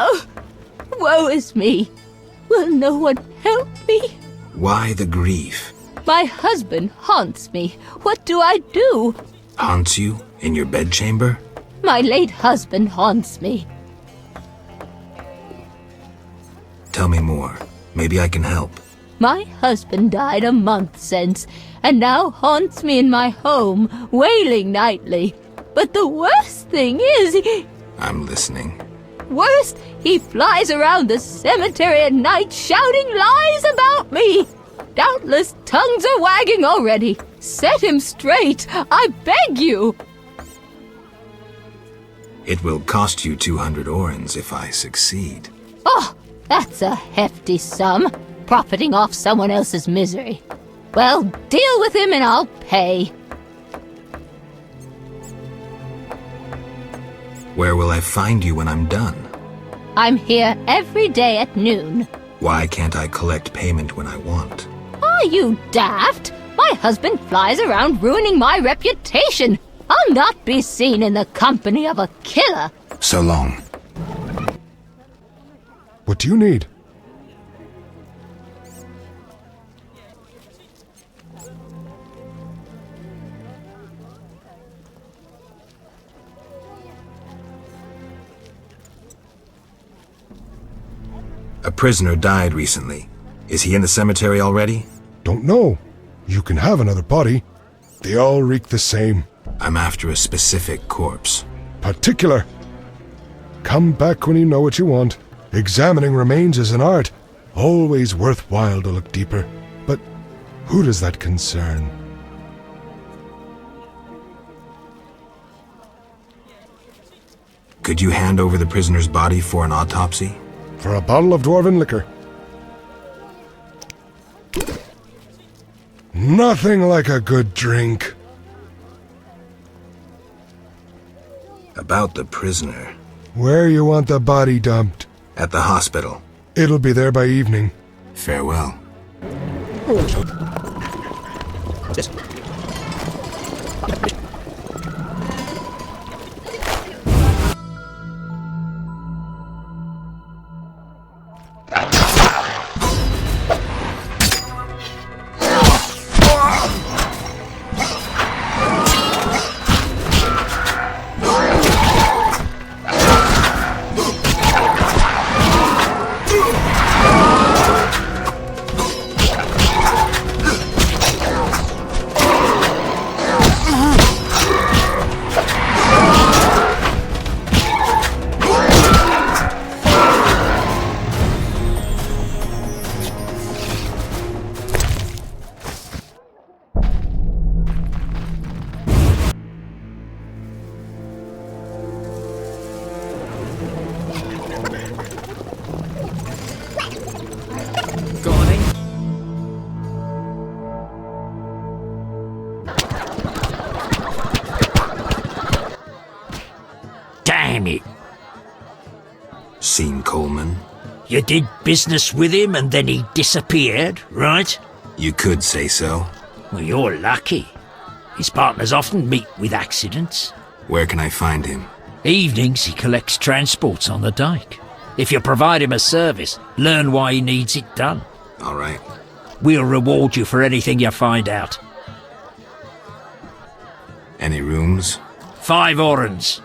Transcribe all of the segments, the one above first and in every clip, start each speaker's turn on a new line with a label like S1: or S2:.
S1: Oh, woe is me. Will no one help me?
S2: Why the grief?
S1: My husband haunts me. What do I do?
S2: Haunts you? In your bedchamber?
S1: My late husband haunts me.
S2: Tell me more. Maybe I can help.
S1: My husband died a month since, and now haunts me in my home, wailing nightly. But the worst thing is,
S2: I'm listening.
S1: Worst, he flies around the cemetery at night shouting lies about me. Doubtless tongues are wagging already. Set him straight, I beg you.
S2: It will cost you 200 orens if I succeed.
S1: Oh, that's a hefty sum, profiting off someone else's misery. Well, deal with him and I'll pay.
S2: Where will I find you when I'm done?
S1: I'm here every day at noon.
S2: Why can't I collect payment when I want?
S1: Are you daft? My husband flies around ruining my reputation. I'll not be seen in the company of a killer.
S2: So long.
S3: What do you need?
S2: A prisoner died recently. Is he in the cemetery already?
S3: Don't know. You can have another body. They all reek the same.
S2: I'm after a specific corpse.
S3: Particular. Come back when you know what you want. Examining remains is an art. Always worthwhile to look deeper. But who does that concern?
S2: Could you hand over the prisoner's body for an autopsy?
S3: For a bottle of dwarven liquor. Nothing like a good drink.
S2: About the prisoner.
S3: Where you want the body dumped?
S2: At the hospital.
S3: It'll be there by evening.
S2: Farewell.
S4: Damn it.
S2: Seen Coleman?
S4: You did business with him and then he disappeared, right?
S2: You could say so.
S4: Well, you're lucky. His partners often meet with accidents.
S2: Where can I find him?
S4: Evenings he collects transports on the dike. If you provide him a service, learn why he needs it done.
S2: All right.
S4: We'll reward you for anything you find out.
S2: Any rooms?
S4: 5 orens.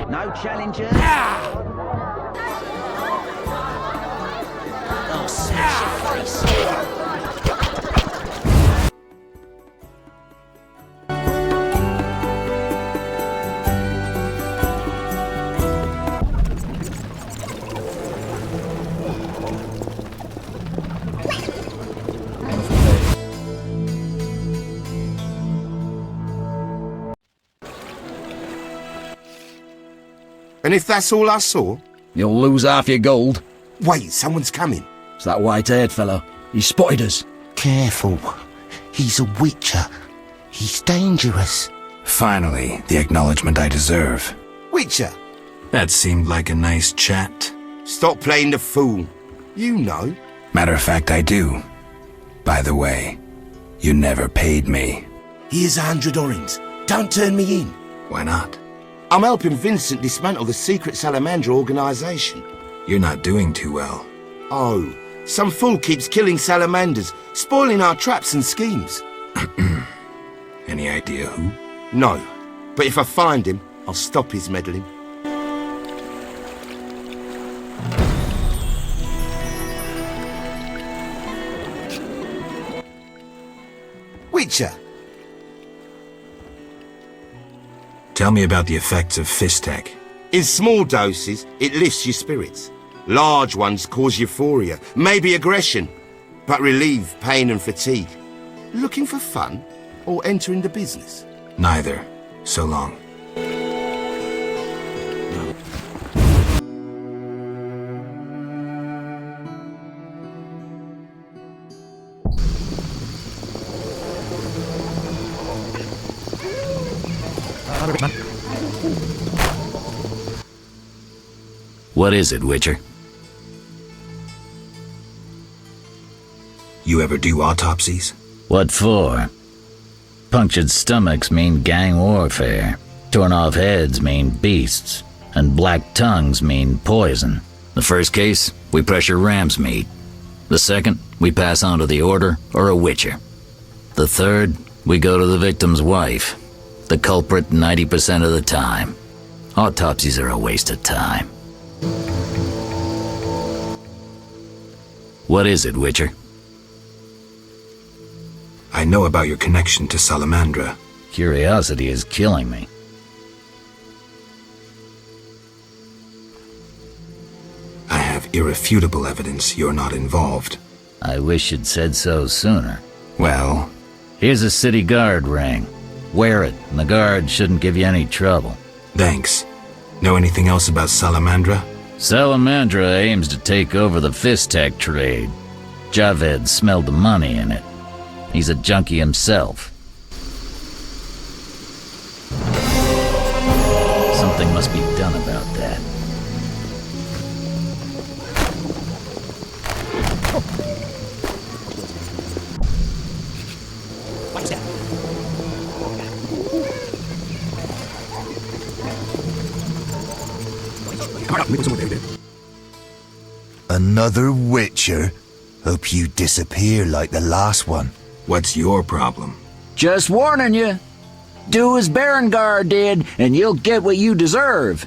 S5: No challengers. Oh, smash your face.
S6: And if that's all I saw?
S7: You'll lose half your gold.
S6: Wait, someone's coming.
S4: It's that white-haired fellow. He spotted us.
S6: Careful. He's a witcher. He's dangerous.
S2: Finally, the acknowledgement I deserve.
S6: Witcher?
S2: That seemed like a nice chat.
S6: Stop playing the fool. You know.
S2: Matter of fact, I do. By the way, you never paid me.
S6: Here's 100 orens. Don't turn me in.
S2: Why not?
S6: I'm helping Vincent dismantle the secret Salamander organisation.
S2: You're not doing too well.
S6: Oh, some fool keeps killing salamanders, spoiling our traps and schemes.
S2: Any idea who?
S6: No, but if I find him, I'll stop his meddling. Witcher.
S2: Tell me about the effects of Fistech.
S6: In small doses, it lifts your spirits. Large ones cause euphoria, maybe aggression, but relieve pain and fatigue. Looking for fun or entering the business?
S2: Neither. So long.
S4: What is it, Witcher?
S2: You ever do autopsies?
S4: What for? Punctured stomachs mean gang warfare. Torn off heads mean beasts. And black tongues mean poison. The first case, we pressure Ramsmeat. The second, we pass on to the Order or a Witcher. The third, we go to the victim's wife. The culprit 90% of the time. Autopsies are a waste of time. What is it, Witcher?
S2: I know about your connection to Salamandra.
S4: Curiosity is killing me.
S2: I have irrefutable evidence you're not involved.
S4: I wish you'd said so sooner.
S2: Well,
S4: Here's a city guard ring. Wear it, and the guard shouldn't give you any trouble.
S2: thanks. Know anything else about Salamandra?
S4: Salamandra aims to take over the Fistech trade. Javed smelled the money in it. He's a junkie himself. Something must be done about that.
S6: Another Witcher? Hope you disappear like the last one.
S2: What's your problem?
S4: Just warning you. Do as Berengard did, and you'll get what you deserve.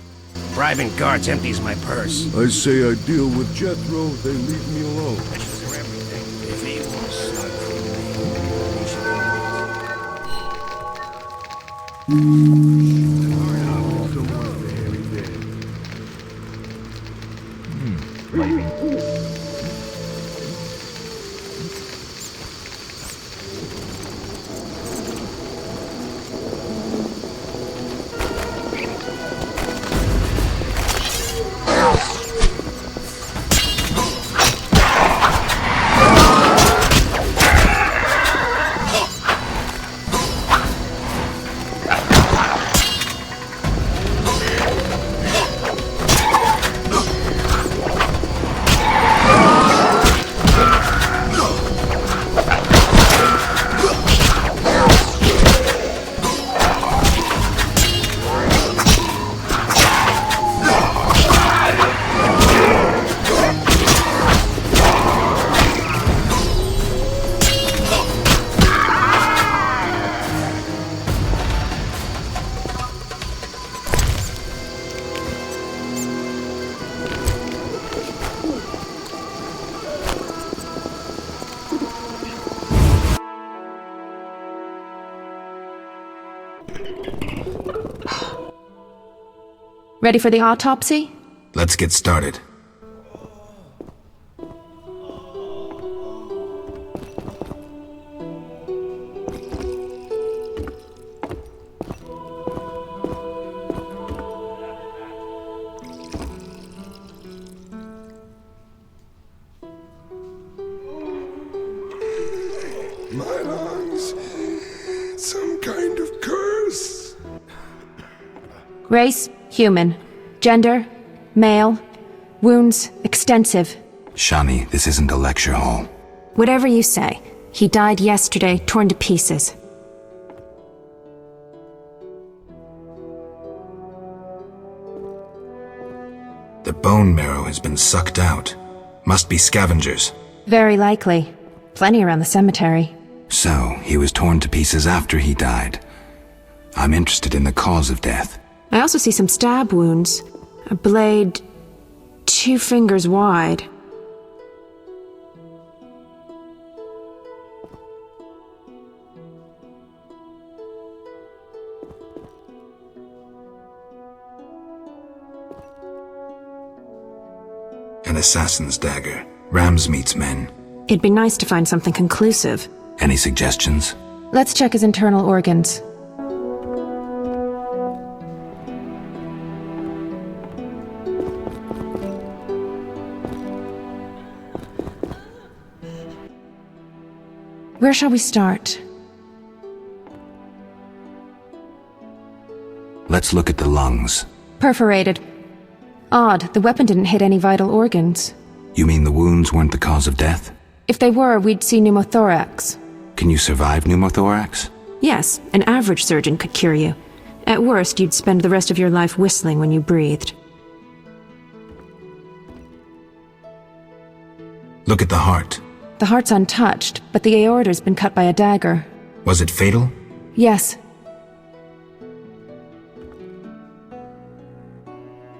S7: Bribing guards empties my purse.
S3: I say I deal with Jethro, they leave me alone.
S7: If he wants slug from me, he should
S8: Ready for the autopsy?
S2: Let's get started.
S3: My lungs. Some kind of curse.
S8: Race, human. Gender, male. Wounds, extensive.
S2: Shani, this isn't a lecture hall.
S8: Whatever you say. He died yesterday, torn to pieces.
S2: The bone marrow has been sucked out. Must be scavengers.
S8: Very likely. Plenty around the cemetery.
S2: So, he was torn to pieces after he died. I'm interested in the cause of death.
S8: I also see some stab wounds. A blade 2 fingers wide.
S2: An assassin's dagger. Ramsmeat's men.
S8: It'd be nice to find something conclusive.
S2: Any suggestions?
S8: Let's check his internal organs. Where shall we start?
S2: Let's look at the lungs.
S8: Perforated. Odd, the weapon didn't hit any vital organs.
S2: You mean the wounds weren't the cause of death?
S8: If they were, we'd see pneumothorax.
S2: Can you survive pneumothorax?
S8: Yes, an average surgeon could cure you. At worst, you'd spend the rest of your life whistling when you breathed.
S2: Look at the heart.
S8: The heart's untouched, but the aorta's been cut by a dagger.
S2: Was it fatal?
S8: Yes.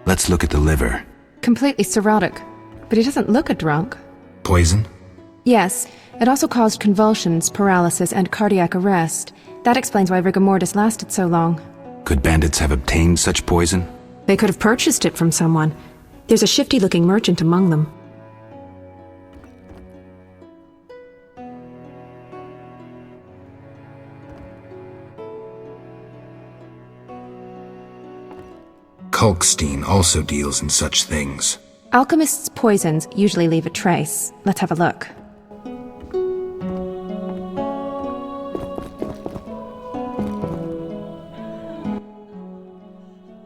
S2: Let's look at the liver.
S8: Completely cirrhotic. But he doesn't look a drunk.
S2: Poison?
S8: Yes. It also caused convulsions, paralysis, and cardiac arrest. That explains why rigor mortis lasted so long.
S2: Could bandits have obtained such poison?
S8: They could have purchased it from someone. There's a shifty-looking merchant among them.
S2: Kalkstein also deals in such things.
S8: Alchemists' poisons usually leave a trace. Let's have a look.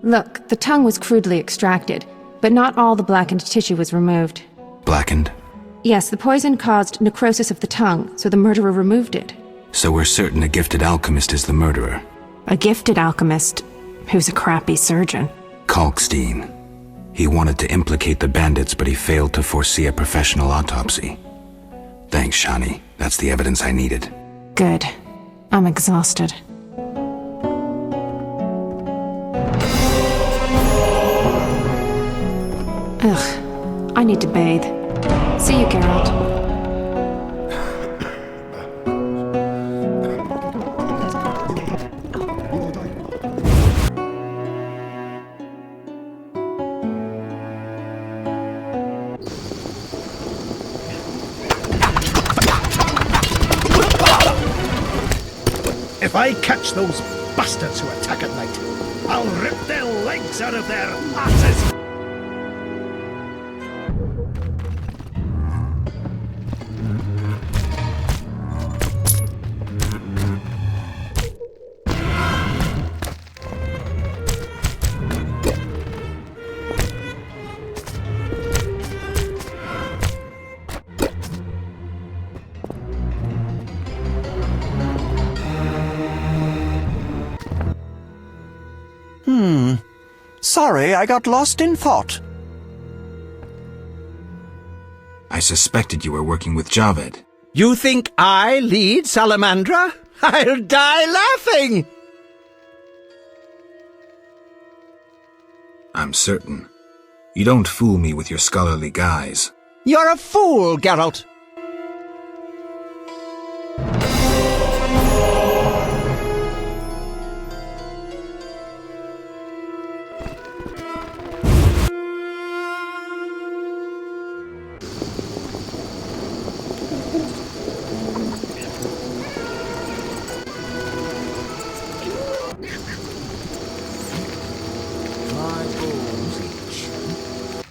S8: Look, the tongue was crudely extracted, but not all the blackened tissue was removed.
S2: Blackened?
S8: Yes, the poison caused necrosis of the tongue, so the murderer removed it.
S2: So we're certain a gifted alchemist is the murderer.
S8: A gifted alchemist who's a crappy surgeon.
S2: Kalkstein. He wanted to implicate the bandits, but he failed to foresee a professional autopsy. Thanks, Shani. That's the evidence I needed.
S8: Good. I'm exhausted. Ugh. I need to bathe. See you, Geralt.
S7: If I catch those bastards who attack at night, I'll rip their legs out of their asses!
S9: Sorry, I got lost in thought.
S2: I suspected you were working with Javed.
S9: You think I lead Salamandra? I'll die laughing!
S2: I'm certain. You don't fool me with your scholarly guise.
S9: You're a fool, Geralt.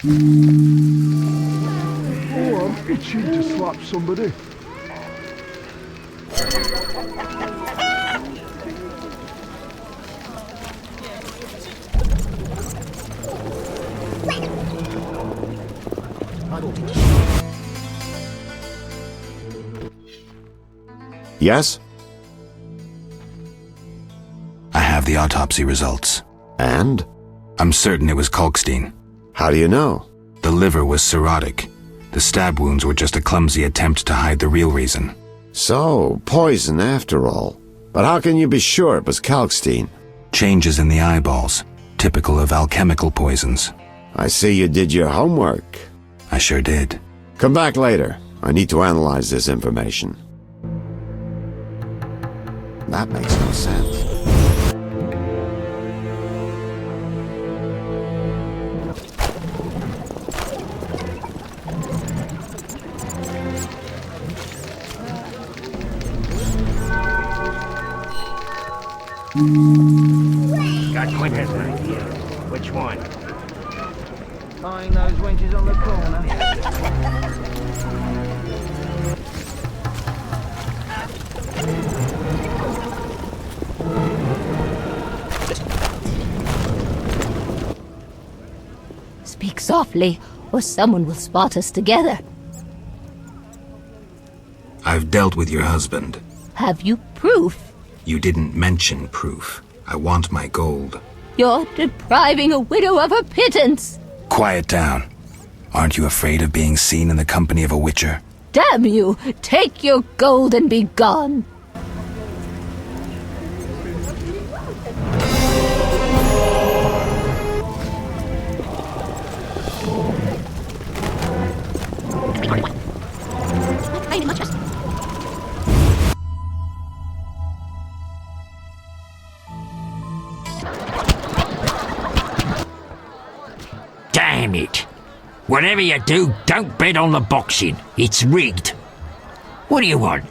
S3: Oh, I'm itching to slap somebody.
S10: Yes?
S2: I have the autopsy results.
S10: And?
S2: I'm certain it was Kalkstein.
S10: How do you know?
S2: The liver was cirrhotic. The stab wounds were just a clumsy attempt to hide the real reason.
S10: So, poison after all. But how can you be sure it was Kalkstein?
S2: Changes in the eyeballs, typical of alchemical poisons.
S10: I see you did your homework.
S2: I sure did.
S10: Come back later. I need to analyze this information. That makes no sense.
S7: Got quite an idea. Which one?
S5: Buying those wenches on the corner.
S1: Speak softly, or someone will spot us together.
S2: I've dealt with your husband.
S1: Have you proof?
S2: You didn't mention proof. I want my gold.
S1: You're depriving a widow of her pittance.
S2: Quiet down. Aren't you afraid of being seen in the company of a witcher?
S1: Damn you! Take your gold and be gone!
S11: Damn it! Whatever you do, don't bet on the boxing. It's rigged. What do you want?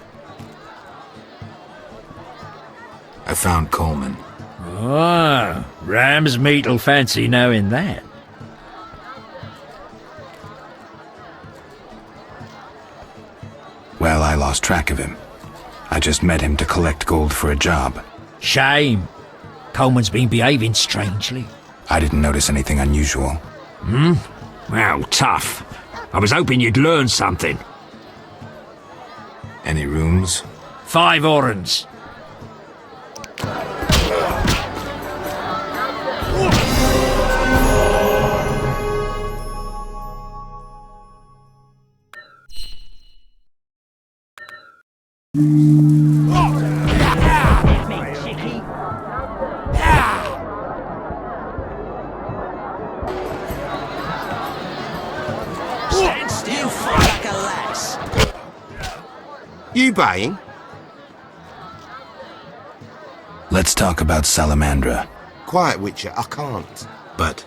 S2: I found Coleman.
S12: Ah, Ramsmeat'll fancy knowing that.
S2: Well, I lost track of him. I just met him to collect gold for a job.
S12: Shame. Coleman's been behaving strangely.
S2: I didn't notice anything unusual.
S11: Hmm? Well, tough. I was hoping you'd learn something.
S2: Any rooms?
S12: 5 orens.
S5: Stand still, fight like a lass.
S6: You baying?
S2: Let's talk about Salamandra.
S6: Quiet, Witcher, I can't.
S2: But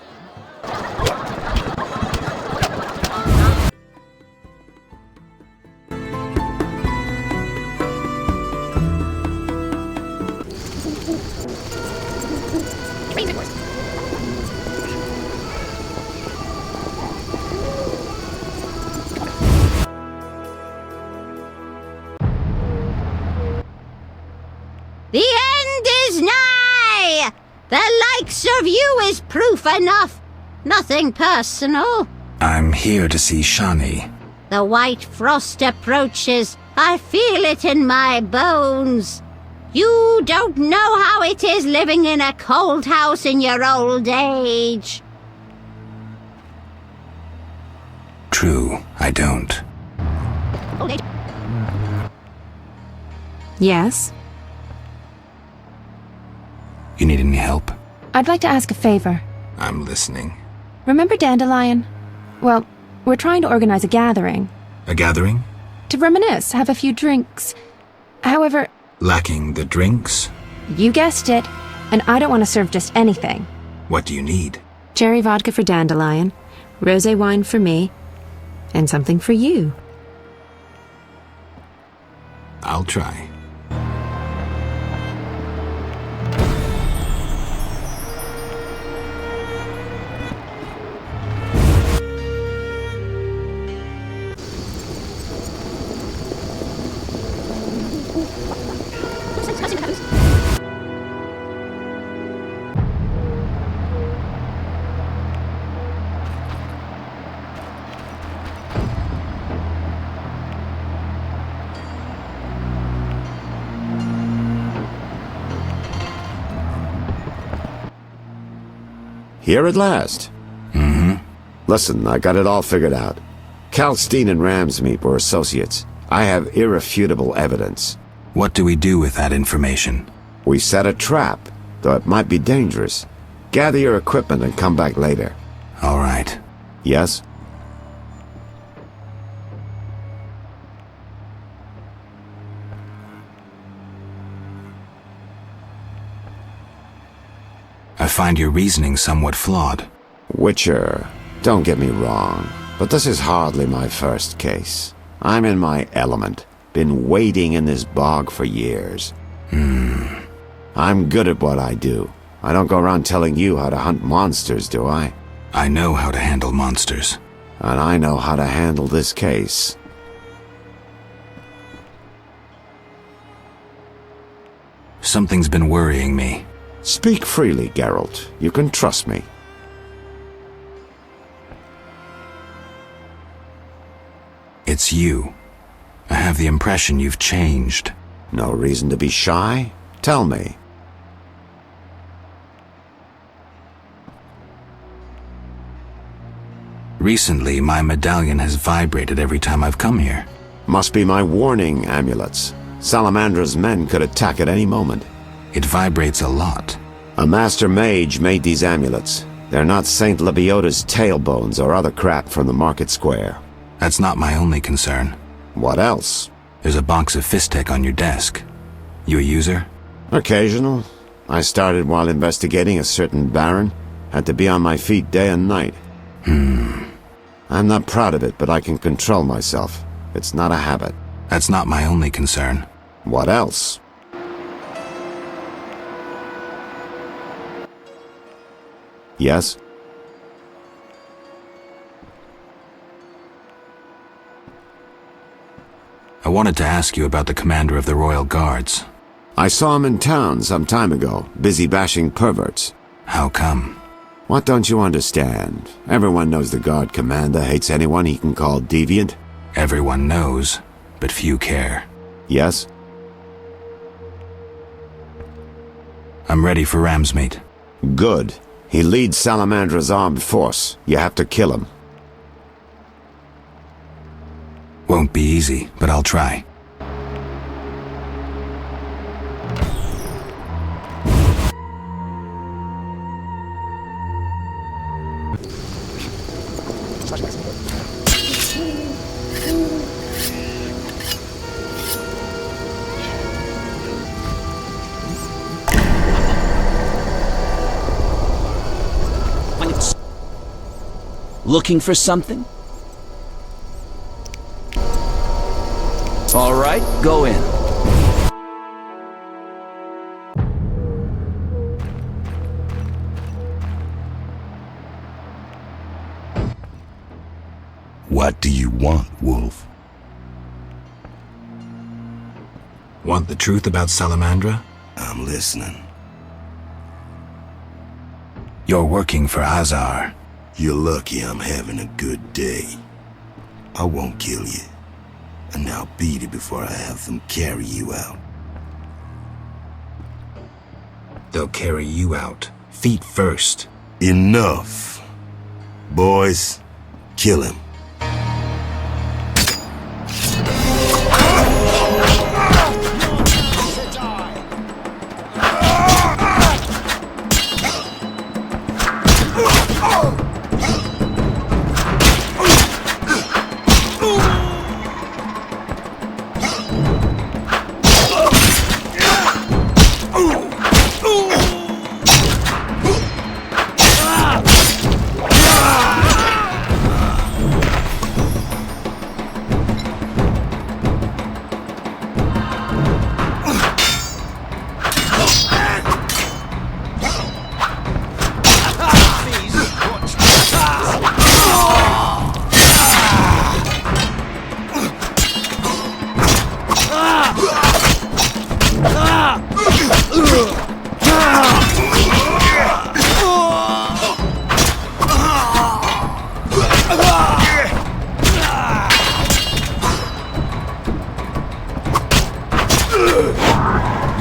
S13: The end is nigh! The likes of you is proof enough. Nothing personal.
S2: I'm here to see Shani.
S13: The white frost approaches. I feel it in my bones. You don't know how it is living in a cold house in your old age.
S2: True, I don't.
S8: Yes?
S2: You need any help?
S8: I'd like to ask a favor.
S2: I'm listening.
S8: Remember Dandelion? Well, we're trying to organize a gathering.
S2: A gathering?
S8: To reminisce, have a few drinks. However...
S2: Lacking the drinks?
S8: You guessed it. And I don't want to serve just anything.
S2: What do you need?
S8: Cherry vodka for Dandelion, rosé wine for me, and something for you.
S2: I'll try.
S10: Here at last. Listen, I got it all figured out. Kalstein and Ramsmeat were associates. I have irrefutable evidence.
S2: What do we do with that information?
S10: We set a trap, though it might be dangerous. Gather your equipment and come back later.
S2: All right.
S10: Yes?
S2: I find your reasoning somewhat flawed.
S10: Witcher, don't get me wrong, but this is hardly my first case. I'm in my element. Been waiting in this bog for years. I'm good at what I do. I don't go around telling you how to hunt monsters, do I?
S2: I know how to handle monsters.
S10: And I know how to handle this case.
S2: Something's been worrying me.
S10: Speak freely, Geralt. You can trust me.
S2: It's you. I have the impression you've changed.
S10: No reason to be shy? Tell me.
S2: Recently, my medallion has vibrated every time I've come here.
S10: Must be my warning amulets. Salamandra's men could attack at any moment.
S2: It vibrates a lot.
S10: A master mage made these amulets. They're not Saint Lebioda's tailbones or other crap from the market square.
S2: That's not my only concern.
S10: What else?
S2: There's a box of Fistech on your desk. You a user?
S10: Occasional. I started while investigating a certain baron. Had to be on my feet day and night. I'm not proud of it, but I can control myself. It's not a habit.
S2: That's not my only concern.
S10: What else? Yes?
S2: I wanted to ask you about the commander of the Royal Guards.
S10: I saw him in town some time ago, busy bashing perverts.
S2: How come?
S10: What don't you understand? Everyone knows the Guard Commander hates anyone he can call deviant.
S2: Everyone knows, but few care.
S10: Yes?
S2: I'm ready for Ramsmeat.
S10: Good. He leads Salamandra's armed force. You have to kill him.
S2: Won't be easy, but I'll try.
S14: Looking for something? All right, go in.
S15: What do you want, Wolf?
S2: Want the truth about Salamandra?
S15: I'm listening.
S2: You're working for Azar.
S15: You're lucky I'm having a good day. I won't kill you. And I'll beat it before I have them carry you out.
S2: They'll carry you out, feet first.
S15: Enough. Boys, kill him.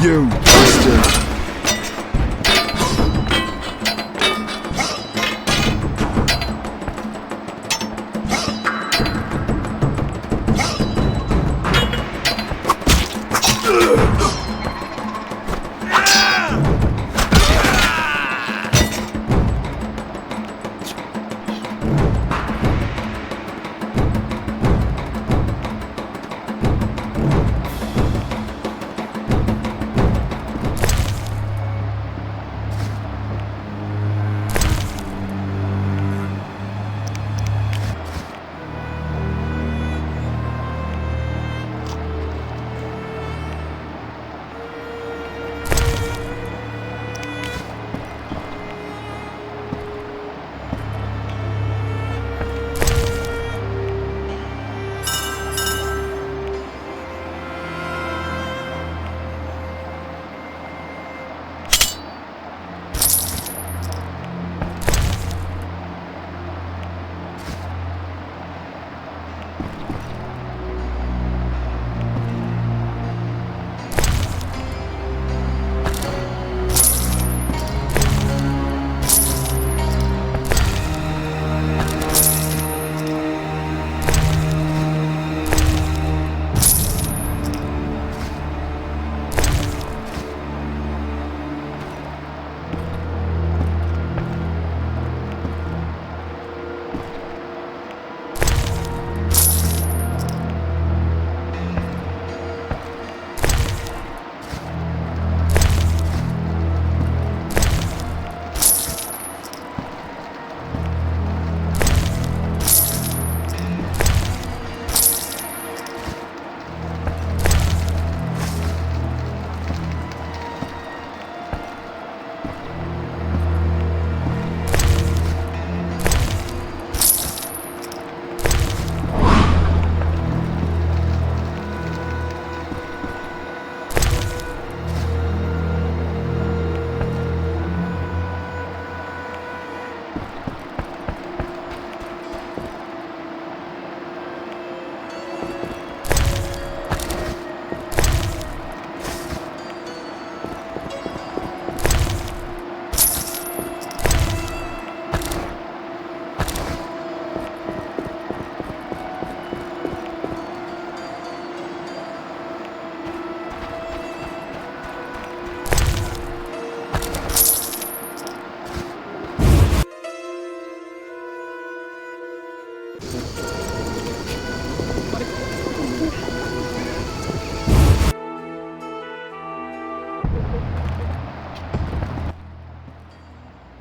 S3: You bastard!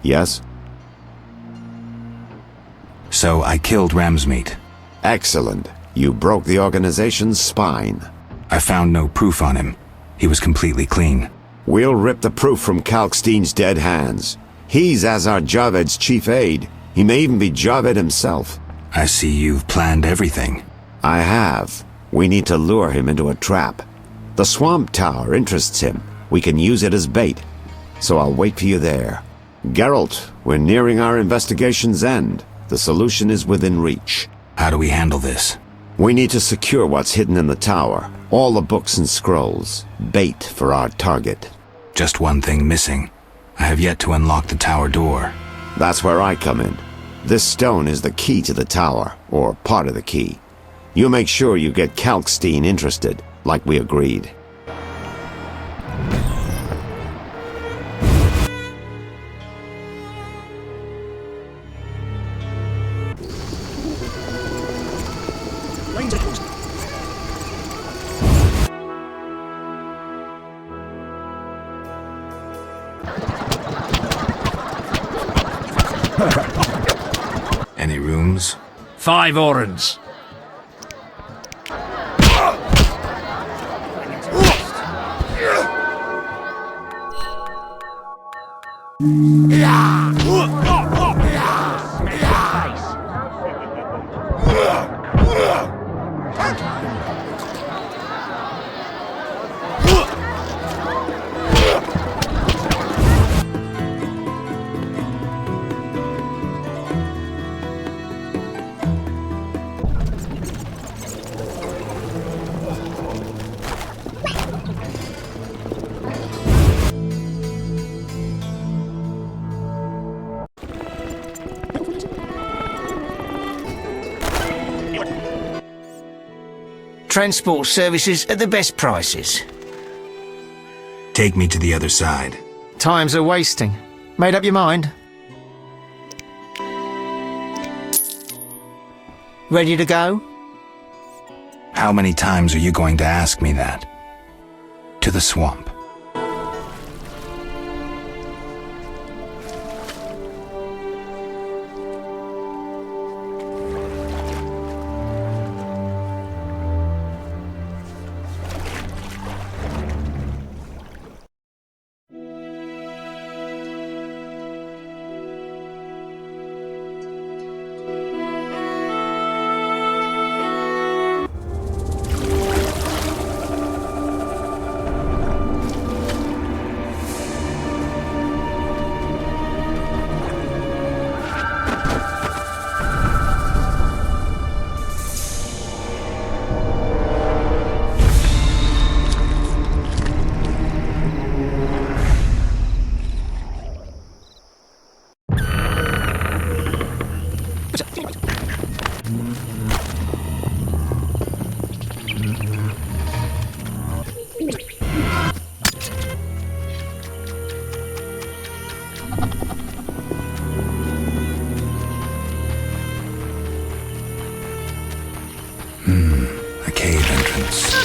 S10: Yes?
S2: So I killed Ramsmeat.
S10: Excellent. You broke the organization's spine.
S2: I found no proof on him. He was completely clean.
S10: We'll rip the proof from Kalkstein's dead hands. He's Azar Javed's chief aide. He may even be Javed himself.
S2: I see you've planned everything.
S10: I have. We need to lure him into a trap. The swamp tower interests him. We can use it as bait. So I'll wait for you there. Geralt, we're nearing our investigation's end. The solution is within reach.
S2: How do we handle this?
S10: We need to secure what's hidden in the tower. All the books and scrolls. Bait for our target.
S2: Just one thing missing. I have yet to unlock the tower door.
S10: That's where I come in. This stone is the key to the tower, or part of the key. You make sure you get Kalkstein interested, like we agreed.
S2: Any rooms?
S12: 5 orens.
S9: Transport services at the best prices.
S2: Take me to the other side.
S9: Times are wasting. Made up your mind? Ready to go?
S2: How many times are you going to ask me that? To the swamp. A cave entrance.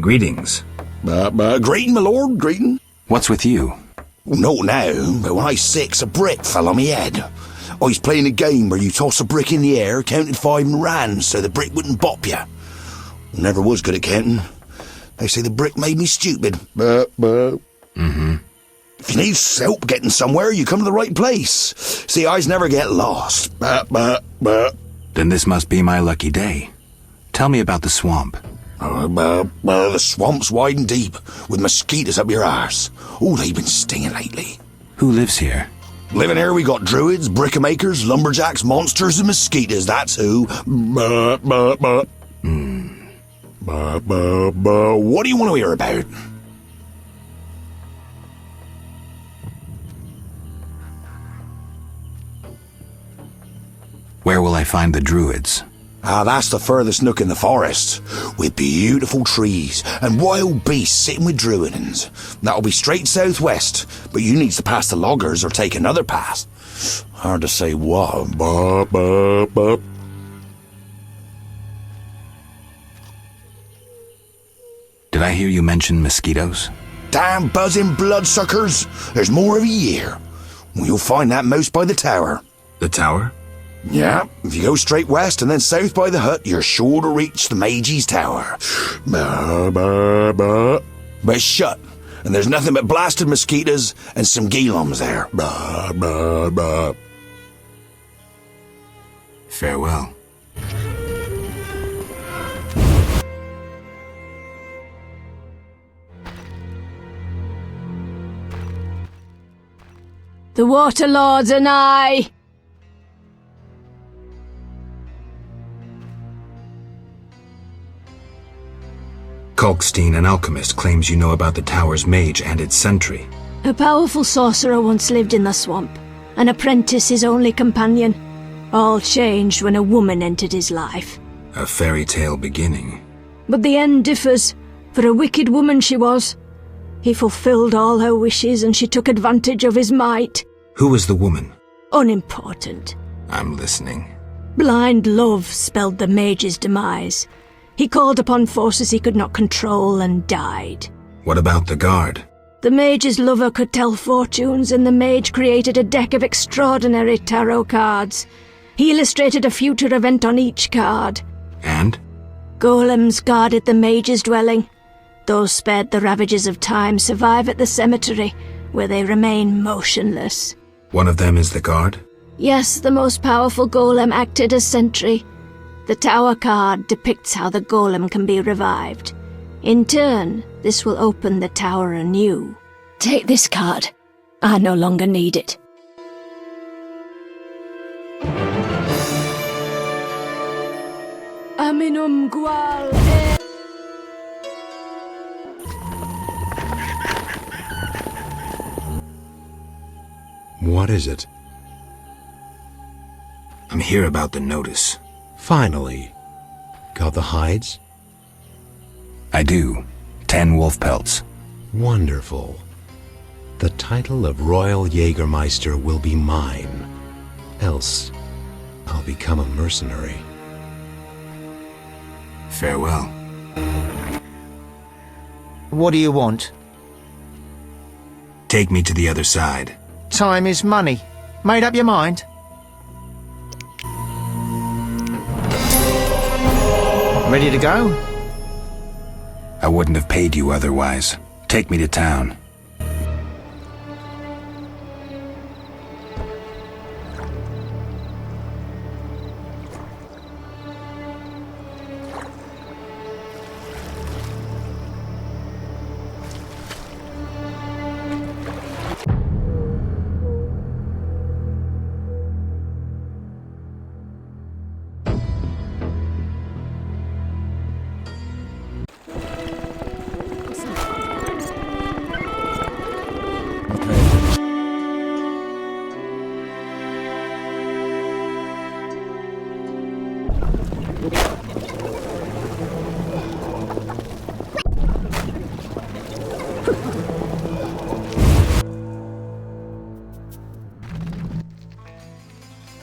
S2: Greetings.
S15: Greeting, my lord, greeting.
S2: What's with you?
S15: Not now, but when I was 6, a brick fell on me head. I was playing a game where you toss a brick in the air, counted 5 and ran so the brick wouldn't bop you. Never was good at counting. They say the brick made me stupid.
S2: Mm-hmm.
S15: If you need help getting somewhere, you come to the right place. See, I never get lost.
S2: Then this must be my lucky day. Tell me about the swamp.
S15: The swamp's wide and deep, with mosquitoes up your arse. Oh, they've been stinging lately.
S2: Who lives here?
S15: Living here, we got druids, brickmakers, lumberjacks, monsters, and mosquitoes, that's who. What do you want to hear about?
S2: Where will I find the druids?
S15: That's the furthest nook in the forest, with beautiful trees and wild beasts sitting with druidans. That'll be straight southwest, but you needs to pass the loggers or take another path. Hard to say what.
S2: Did I hear you mention mosquitoes?
S15: Damn buzzing bloodsuckers! There's more every year. You'll find that most by the tower.
S2: The tower?
S15: Yeah, if you go straight west and then south by the hut, you're sure to reach the Mage's Tower. But it's shut, and there's nothing but blasted mosquitoes and some geelums there.
S2: Farewell.
S1: The Waterlords and I.
S2: Kalkstein, an alchemist, claims you know about the tower's mage and its sentry.
S1: A powerful sorcerer once lived in the swamp, an apprentice his only companion. All changed when a woman entered his life.
S2: A fairy tale beginning.
S1: But the end differs, for a wicked woman she was. He fulfilled all her wishes and she took advantage of his might.
S2: Who was the woman?
S1: Unimportant.
S2: I'm listening.
S1: Blind love spelled the mage's demise. He called upon forces he could not control and died.
S2: What about the guard?
S1: The mage's lover could tell fortunes, and the mage created a deck of extraordinary tarot cards. He illustrated a future event on each card.
S2: And?
S1: Golems guarded the mage's dwelling. Those spared the ravages of time survive at the cemetery, where they remain motionless.
S2: One of them is the guard?
S1: Yes, the most powerful golem acted as sentry. The tower card depicts how the golem can be revived. In turn, this will open the tower anew. Take this card. I no longer need it. Aminum gual
S16: What is it?
S2: I'm here about the notice.
S16: Finally. Got the hides?
S2: I do. 10 wolf pelts.
S16: Wonderful. The title of Royal Jägermeister will be mine. Else, I'll become a mercenary.
S2: Farewell.
S5: What do you want?
S2: Take me to the other side.
S5: Time is money. Made up your mind? Ready to go?
S2: I wouldn't have paid you otherwise. Take me to town.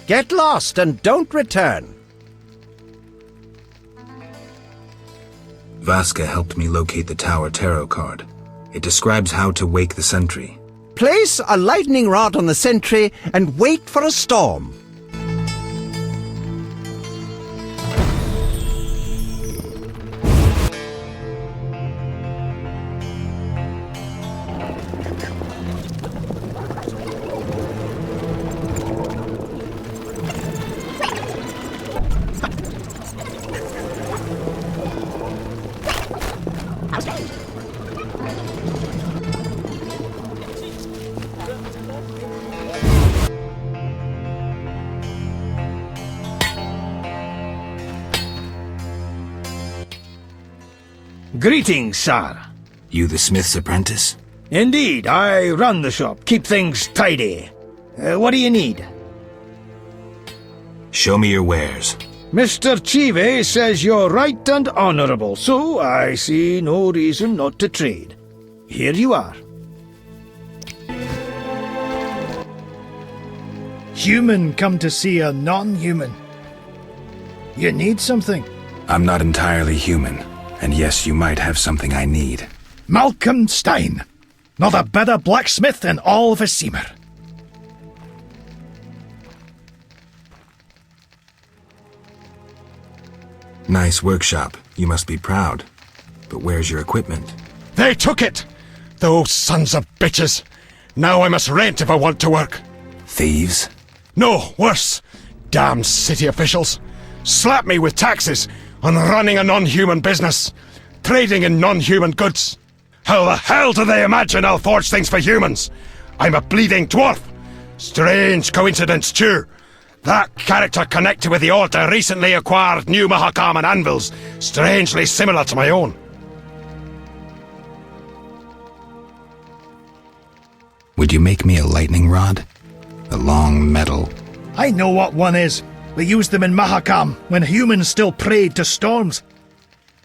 S9: Get lost and don't return.
S2: Vasca helped me locate the Tower Tarot card. It describes how to wake the Sentry.
S9: Place a lightning rod on the Sentry and wait for a storm.
S7: Greetings, sir.
S2: You the smith's apprentice?
S7: Indeed, I run the shop, keep things tidy. What do you need?
S2: Show me your wares.
S7: Mr. Chive says you're right and honourable, so I see no reason not to trade. Here you are.
S17: Human come to see a non-human. You need something?
S2: I'm not entirely human, and yes, you might have something I need.
S17: Malcolm Stein. Not a better blacksmith in all of Seamer.
S2: Nice workshop. You must be proud. But where's your equipment?
S3: They took it! Those sons of bitches! Now I must rent if I want to work.
S2: Thieves?
S3: No, worse. Damn city officials. Slap me with taxes on running a non-human business. Trading in non-human goods. How the hell do they imagine I'll forge things for humans? I'm a bleeding dwarf. Strange coincidence, too. That character connected with the Order recently acquired new Mahakaman anvils, strangely similar to my own.
S2: Would you make me a lightning rod? A long metal.
S17: I know what one is. We used them in Mahakam when humans still prayed to storms.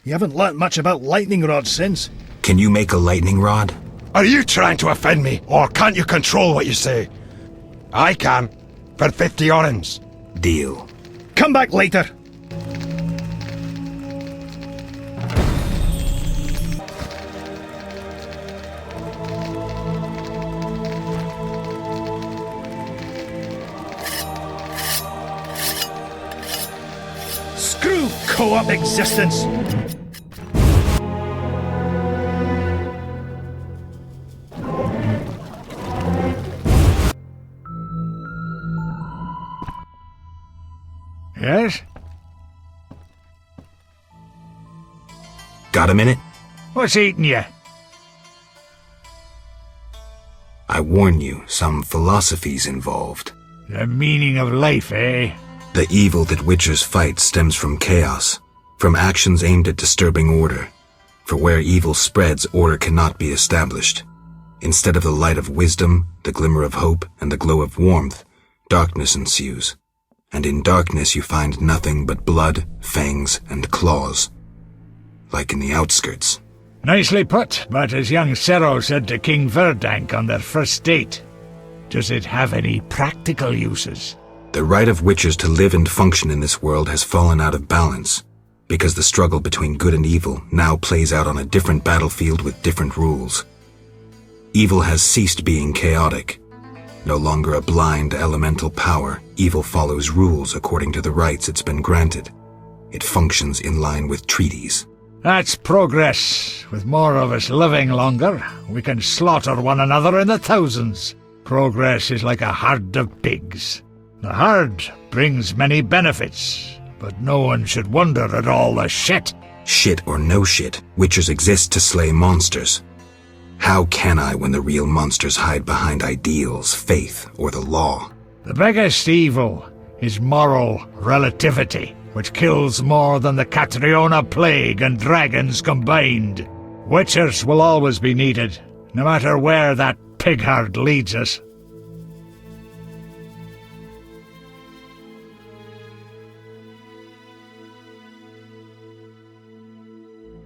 S17: You haven't learnt much about lightning rods since.
S2: Can you make a lightning rod?
S3: Are you trying to offend me, or can't you control what you say? I can. For 50 orens.
S2: Deal.
S17: Come back later. Screw co-op existence.
S12: Yes?
S2: Got a minute?
S12: What's eating you?
S2: I warn you, some philosophy's involved.
S12: The meaning of life, eh?
S2: The evil that witchers fight stems from chaos, from actions aimed at disturbing order. For where evil spreads, order cannot be established. Instead of the light of wisdom, the glimmer of hope, and the glow of warmth, darkness ensues. And in darkness you find nothing but blood, fangs, and claws. Like in the outskirts.
S12: Nicely put, but as young Cerro said to King Verdank on their first date, does it have any practical uses?
S2: The right of witchers to live and function in this world has fallen out of balance, because the struggle between good and evil now plays out on a different battlefield with different rules. Evil has ceased being chaotic. No longer a blind elemental power, evil follows rules according to the rights it's been granted. It functions in line with treaties.
S12: That's progress. With more of us living longer, we can slaughter one another in the thousands. Progress is like a herd of pigs. The herd brings many benefits, but no one should wonder at all the shit.
S2: Shit or no shit, witchers exist to slay monsters. How can I when the real monsters hide behind ideals, faith, or the law?
S12: The biggest evil is moral relativity, which kills more than the Catriona plague and dragons combined. Witchers will always be needed, no matter where that pig herd leads us.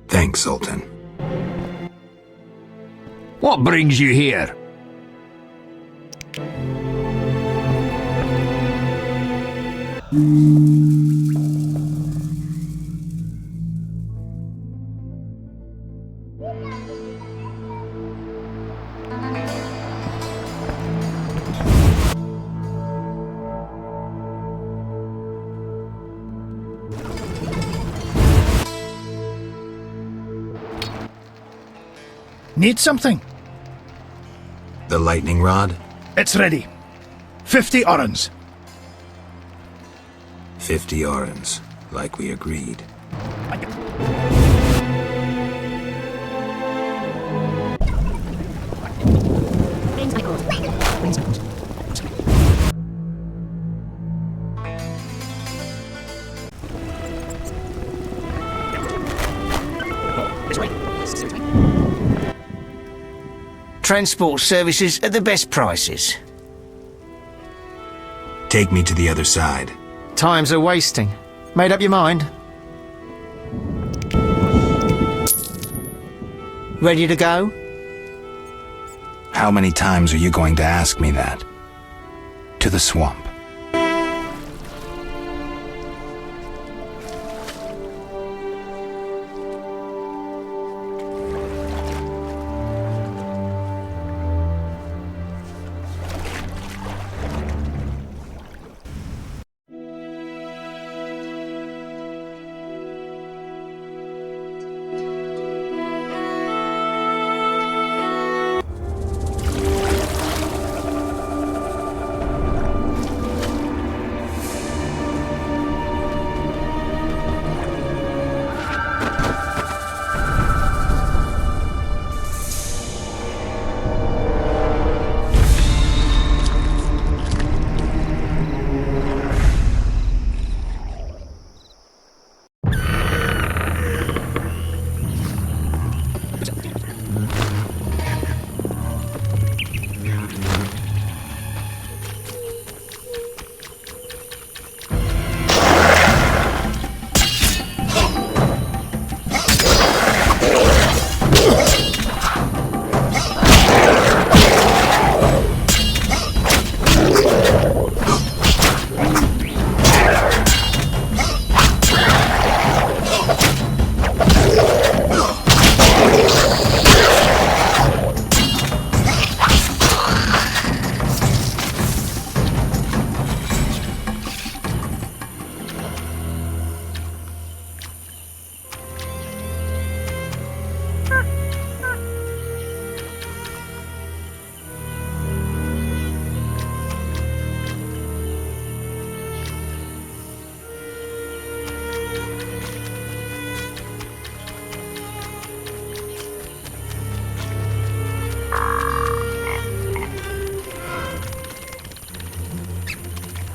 S2: Thanks, Sultan.
S11: What brings you here?
S17: Need something?
S2: The lightning rod?
S17: It's ready. 50 orens.
S2: 50 orens, like we agreed.
S9: Transport services at the best prices.
S2: Take me to the other side.
S9: Times are wasting. Made up your mind? Ready to go?
S2: How many times are you going to ask me that? To the swamp.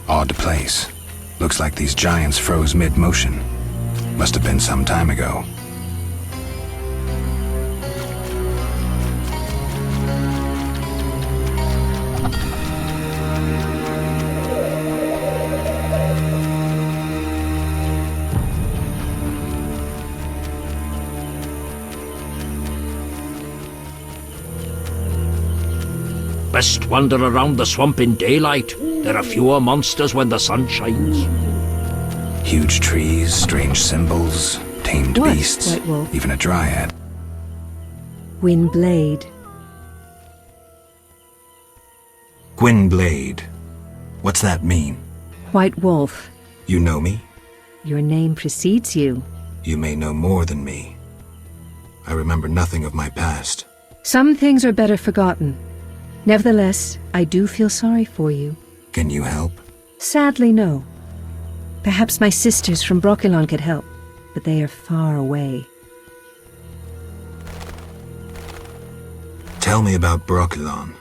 S2: Odd place. Looks like these giants froze mid-motion. Must have been some time ago.
S11: Best wander around the swamp in daylight. There are fewer monsters when the sun shines.
S2: Huge trees, strange symbols, tamed beasts,
S18: White Wolf?
S2: even a dryad.
S18: Gwynblade.
S2: Gwynblade. What's that mean?
S18: White Wolf.
S2: You know me?
S18: Your name precedes you.
S2: You may know more than me. I remember nothing of my past.
S18: Some things are better forgotten. Nevertheless, I do feel sorry for you.
S2: Can you help?
S18: Sadly, no. Perhaps my sisters from Brokilon could help, but they are far away.
S2: Tell me about Brokilon.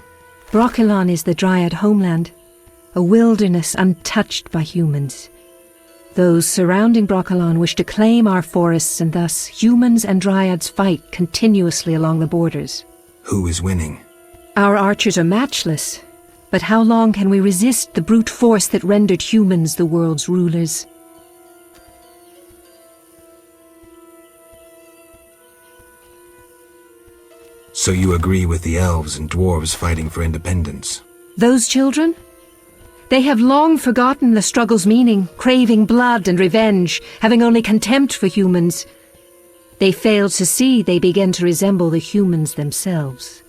S18: Brokilon is the Dryad homeland, a wilderness untouched by humans. Those surrounding Brokilon wish to claim our forests, and thus humans and Dryads fight continuously along the borders.
S2: Who is winning?
S18: Our archers are matchless, but how long can we resist the brute force that rendered humans the world's rulers?
S2: So you agree with the elves and dwarves fighting for independence?
S18: Those children? They have long forgotten the struggle's meaning, craving blood and revenge, having only contempt for humans. They fail to see they begin to resemble the humans themselves.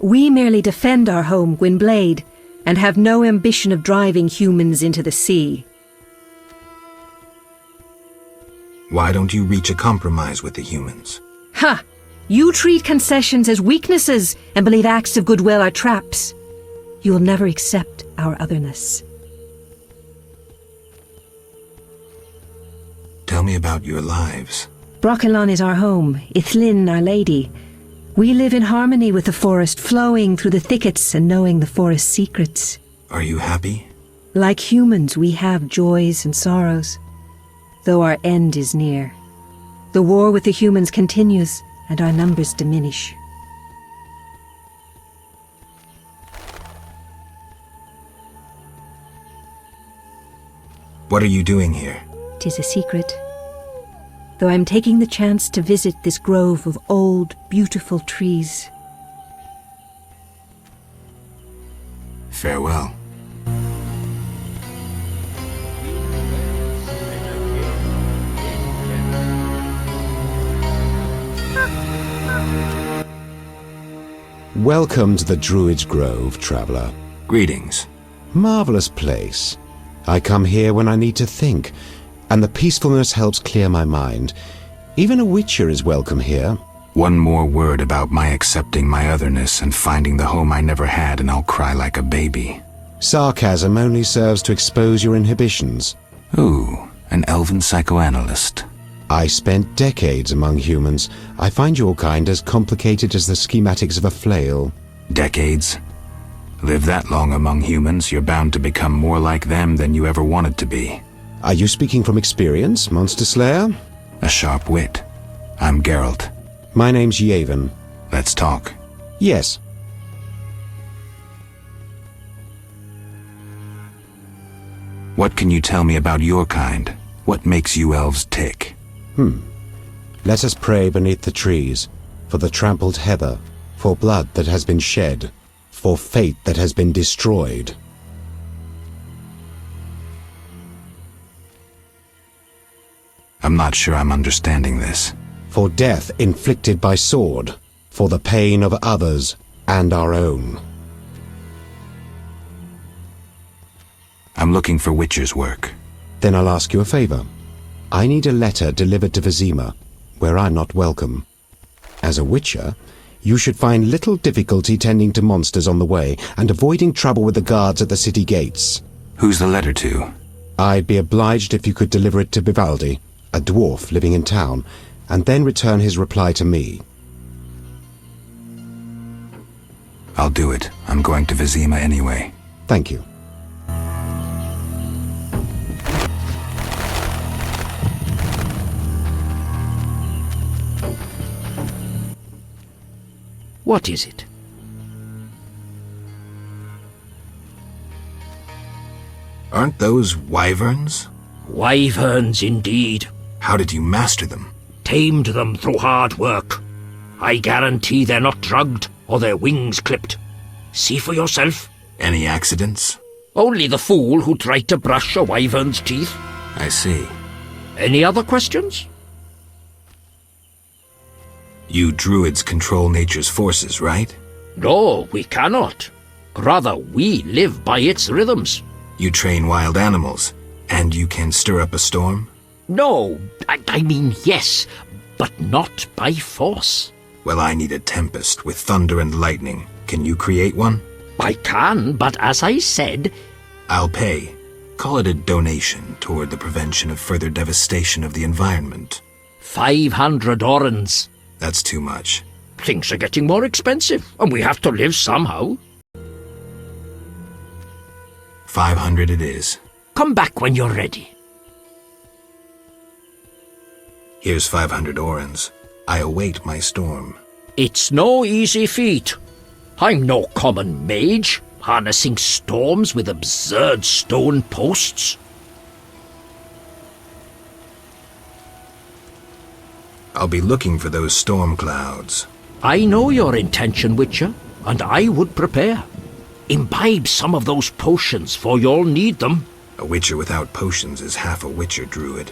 S18: We merely defend our home, Gwynblade, and have no ambition of driving humans into the sea.
S2: Why don't you reach a compromise with the humans?
S18: Ha! You treat concessions as weaknesses and believe acts of goodwill are traps. You will never accept our otherness.
S2: Tell me about your lives.
S18: Broccolon is our home, Ithlin our lady. We live in harmony with the forest, flowing through the thickets and knowing the forest's secrets.
S2: Are you happy?
S18: Like humans, we have joys and sorrows, though our end is near. The war with the humans continues, and our numbers diminish.
S2: What are you doing here?
S18: 'Tis a secret. Though I'm taking the chance to visit this grove of old, beautiful trees.
S2: Farewell.
S16: Welcome to the Druid's Grove, traveler.
S2: Greetings.
S16: Marvelous place. I come here when I need to think, and the peacefulness helps clear my mind. Even a witcher is welcome here.
S2: One more word about my accepting my otherness and finding the home I never had, and I'll cry like a baby.
S16: Sarcasm only serves to expose your inhibitions.
S2: Ooh, an elven psychoanalyst.
S16: I spent decades among humans. I find your kind as complicated as the schematics of a flail.
S2: Decades? Live that long among humans, you're bound to become more like them than you ever wanted to be.
S16: Are you speaking from experience, Monster Slayer?
S2: A sharp wit. I'm Geralt.
S16: My name's Yavin.
S2: Let's talk.
S16: Yes.
S2: What can you tell me about your kind? What makes you elves tick?
S16: Let us pray beneath the trees, for the trampled heather, for blood that has been shed, for fate that has been destroyed.
S2: I'm not sure I'm understanding this.
S16: For death inflicted by sword, for the pain of others and our own.
S2: I'm looking for witcher's work.
S16: Then I'll ask you a favor. I need a letter delivered to Vizima, where I'm not welcome. As a witcher, you should find little difficulty tending to monsters on the way and avoiding trouble with the guards at the city gates.
S2: Who's the letter to?
S16: I'd be obliged if you could deliver it to Vivaldi, a dwarf living in town, and then return his reply to me.
S2: I'll do it. I'm going to Vizima anyway.
S16: Thank you.
S11: What is it?
S2: Aren't those wyverns?
S11: Wyverns, indeed.
S2: How did you master them?
S11: Tamed them through hard work. I guarantee they're not drugged or their wings clipped. See for yourself.
S2: Any accidents?
S11: Only the fool who tried to brush a wyvern's teeth.
S2: I see.
S11: Any other questions?
S2: You druids control nature's forces, right?
S11: No, we cannot. Rather, we live by its rhythms.
S2: You train wild animals, and you can stir up a storm?
S11: No, I mean yes, but not by force.
S2: Well, I need a tempest with thunder and lightning. Can you create one?
S11: I can, but as I said...
S2: I'll pay. Call it a donation toward the prevention of further devastation of the environment.
S11: 500 orens.
S2: That's too much.
S11: Things are getting more expensive, and we have to live somehow.
S2: 500 it is.
S11: Come back when you're ready.
S2: Here's 500 orens. I await my storm.
S11: It's no easy feat. I'm no common mage, harnessing storms with absurd stone posts.
S2: I'll be looking for those storm clouds.
S11: I know your intention, Witcher, and I would prepare. Imbibe some of those potions, for you'll need them.
S2: A witcher without potions is half a witcher, druid.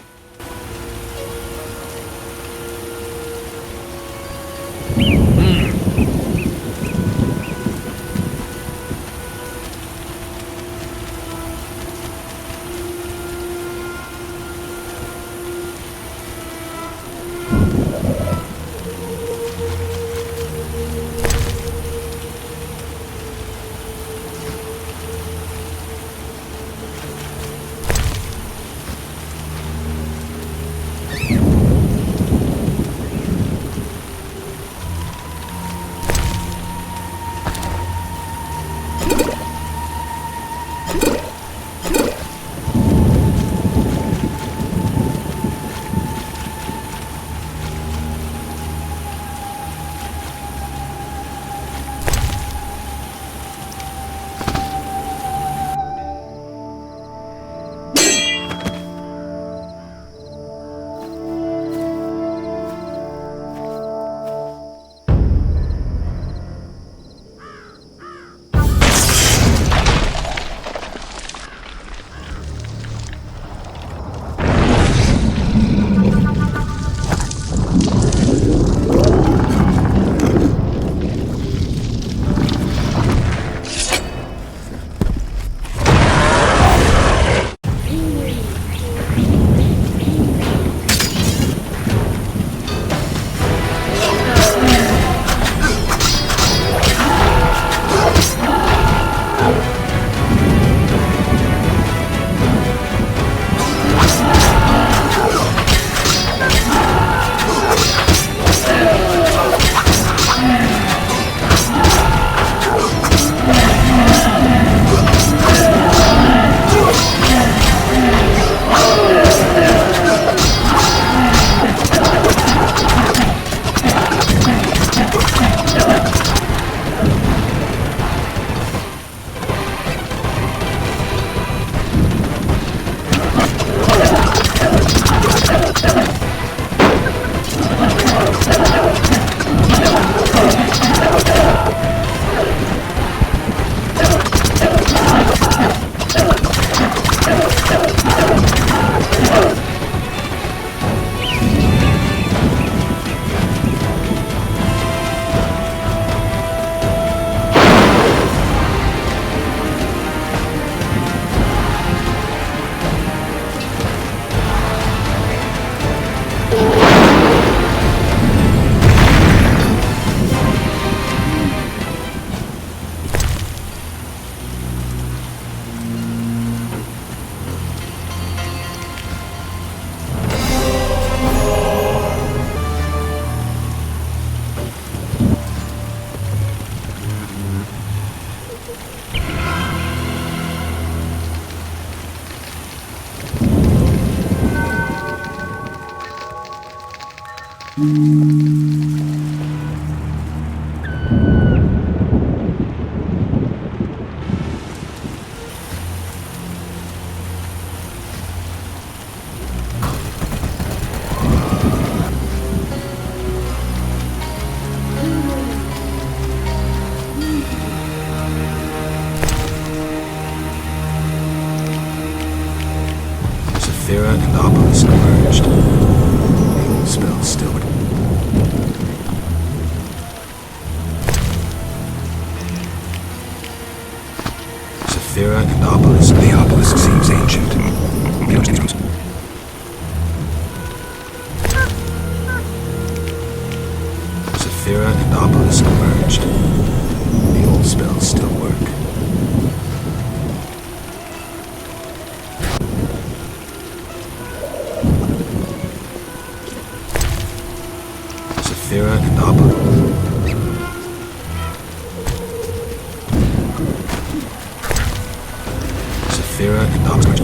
S2: Saphira and Obelisk merged. The old spell still would... Saphira and Obelisk. The obelisk seems ancient. Saphira and Obelisk merged. The old spells still work. Saphira and Obelisk. Saphira and Obelisk.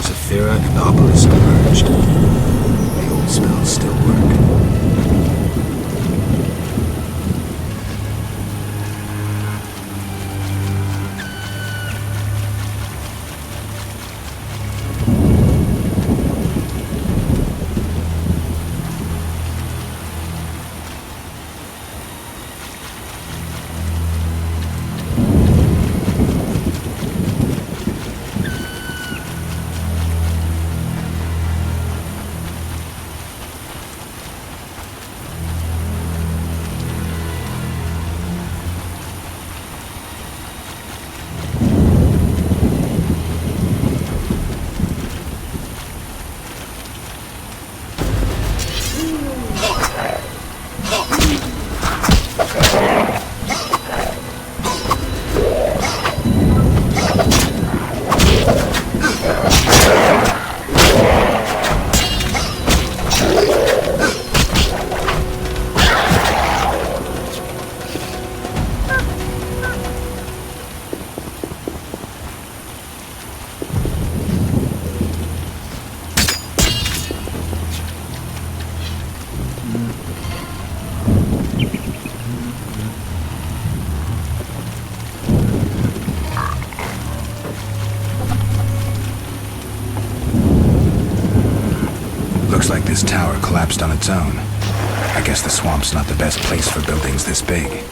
S2: Saphira and Obelisk merged. The old spells still work. Looks like this tower collapsed on its own. I guess the swamp's not the best place for buildings this big.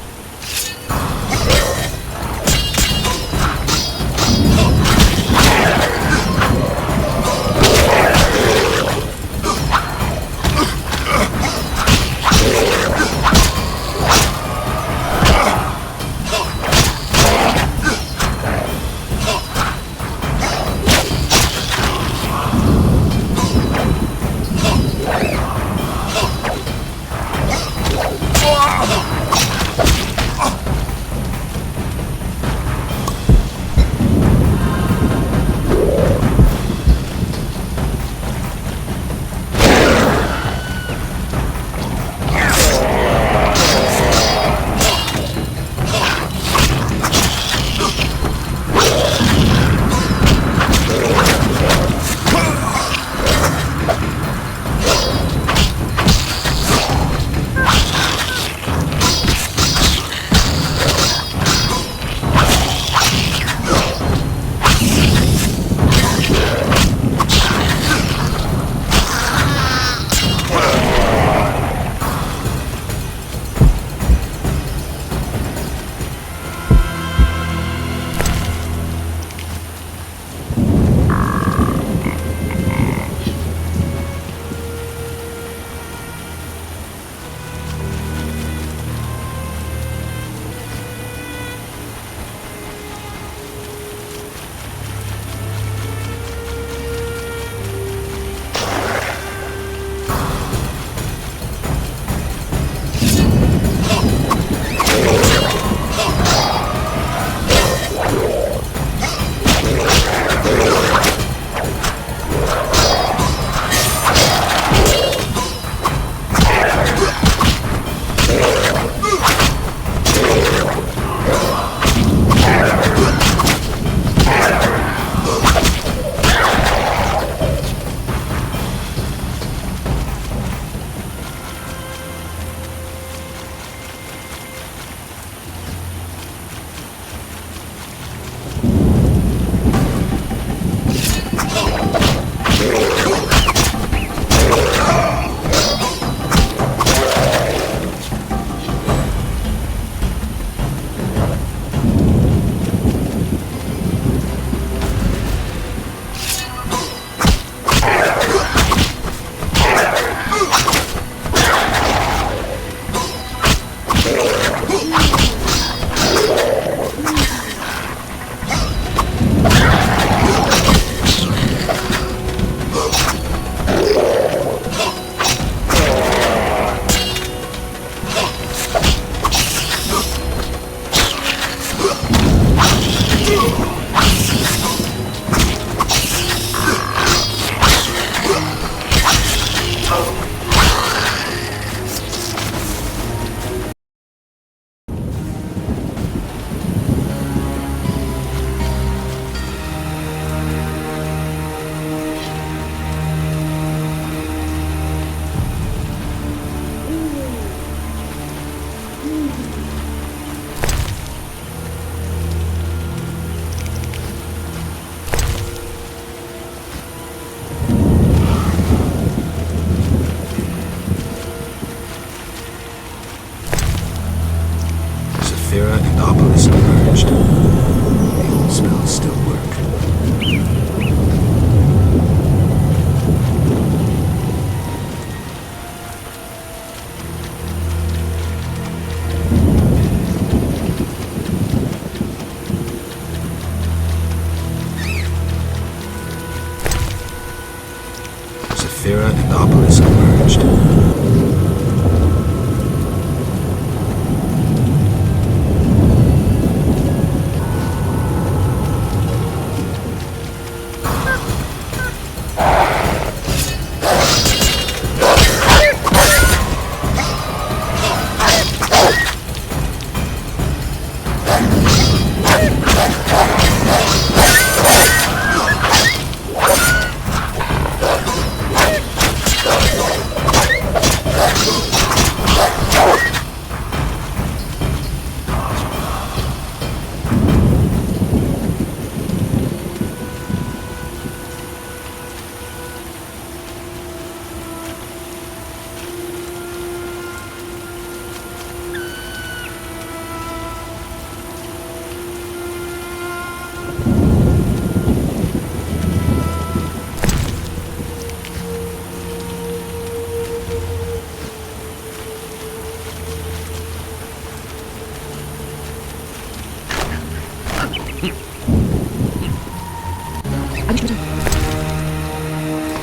S2: Zephira and Obelisk merged.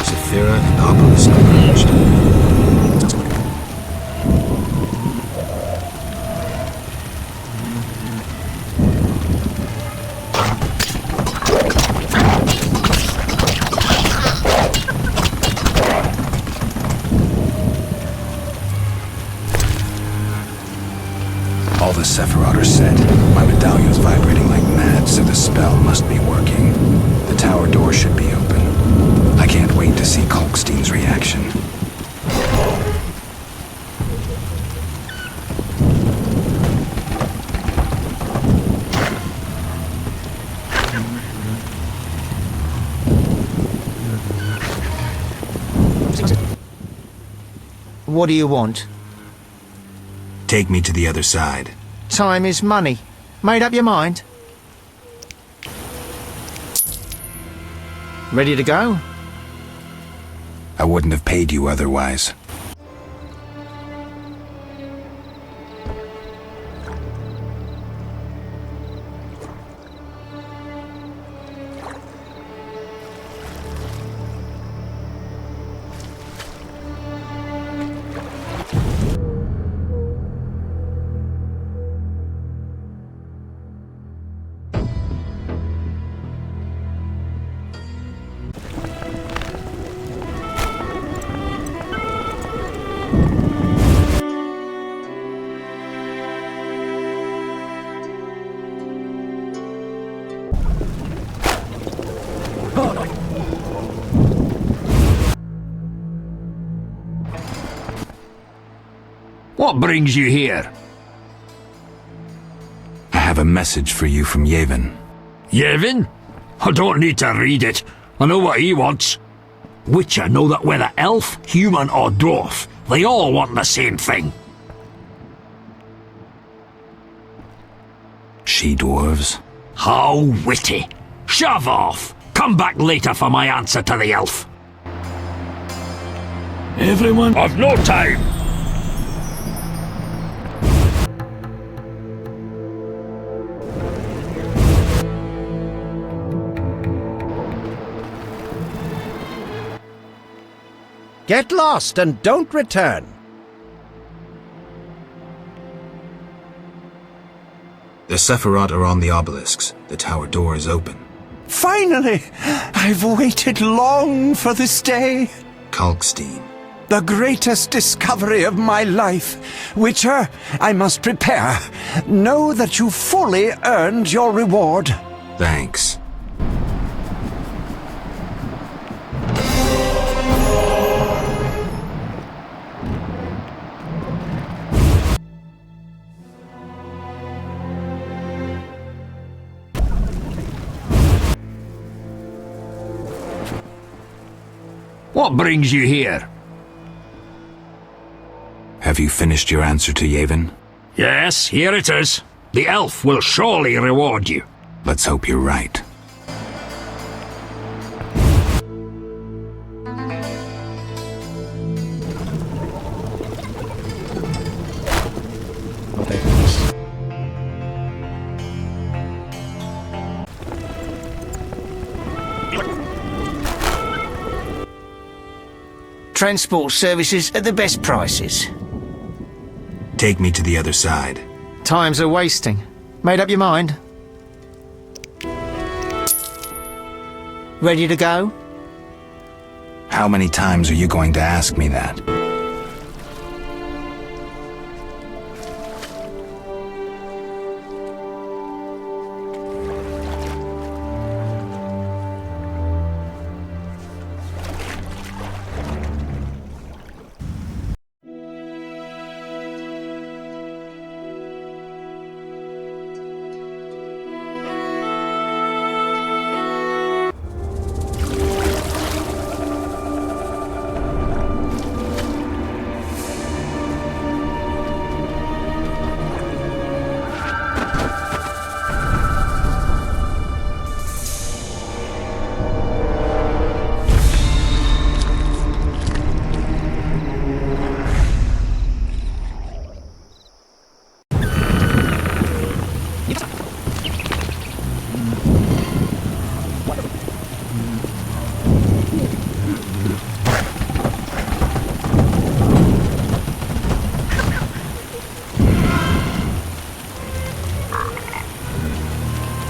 S2: Zephira and Obelisk merged. All the Sephiroth are set. My medallion's vibrating like mad, so the spell must be working. The tower door should be open. I can't wait to see Kalkstein's reaction.
S5: What do you want?
S2: Take me to the other side.
S5: Time is money. Made up your mind? Ready to go?
S2: I wouldn't have paid you otherwise.
S11: What brings you here?
S2: I have a message for you from Yevon.
S11: Yevon? I don't need to read it. I know what he wants. Witcher know that whether elf, human or dwarf, they all want the same thing.
S2: She-dwarves?
S11: How witty. Shove off. Come back later for my answer to the elf. Everyone, I've no time.
S9: Get lost and don't return.
S2: The Sephiroth are on the obelisks. The tower door is open.
S19: Finally! I've waited long for this day.
S2: Kalkstein.
S19: The greatest discovery of my life. Witcher, I must prepare. Know that you fully earned your reward.
S2: Thanks.
S11: What brings you here?
S2: Have you finished your answer to Yevon?
S11: Yes, here it is. The elf will surely reward you.
S2: Let's hope you're right.
S9: transport services at the best prices.
S2: Take me to the other side.
S9: Time's a wasting. Made up your mind? Ready to go?
S2: How many times are you going to ask me that?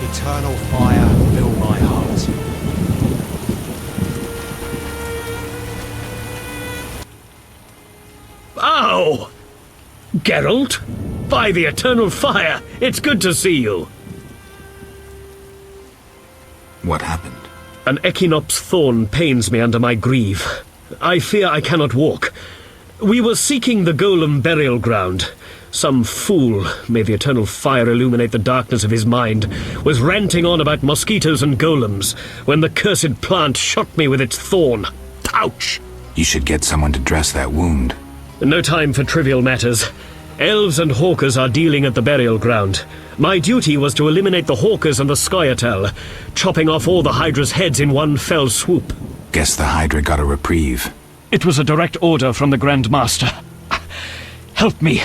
S16: Eternal fire, fill my heart.
S11: Ow! Geralt? By the eternal fire, it's good to see you.
S2: What happened?
S11: An Echinops thorn pains me under my greave. I fear I cannot walk. We were seeking the golem burial ground. Some fool, may the eternal fire illuminate the darkness of his mind, was ranting on about mosquitoes and golems when the cursed plant shot me with its thorn. Ouch!
S2: You should get someone to dress that wound.
S11: No time for trivial matters. Elves and hawkers are dealing at the burial ground. My duty was to eliminate the hawkers and the Scoia'tael, chopping off all the Hydra's heads in one fell swoop.
S2: Guess the Hydra got a reprieve.
S11: It was a direct order from the Grand Master. Help me.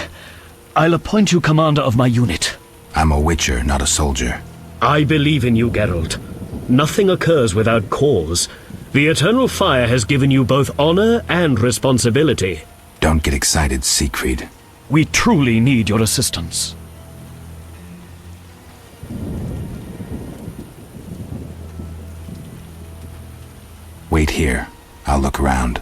S11: I'll appoint you commander of my unit.
S2: I'm a witcher, not a soldier.
S11: I believe in you, Geralt. Nothing occurs without cause. The eternal fire has given you both honor and responsibility.
S2: Don't get excited, Siegfried.
S11: We truly need your assistance.
S2: Wait here. I'll look around.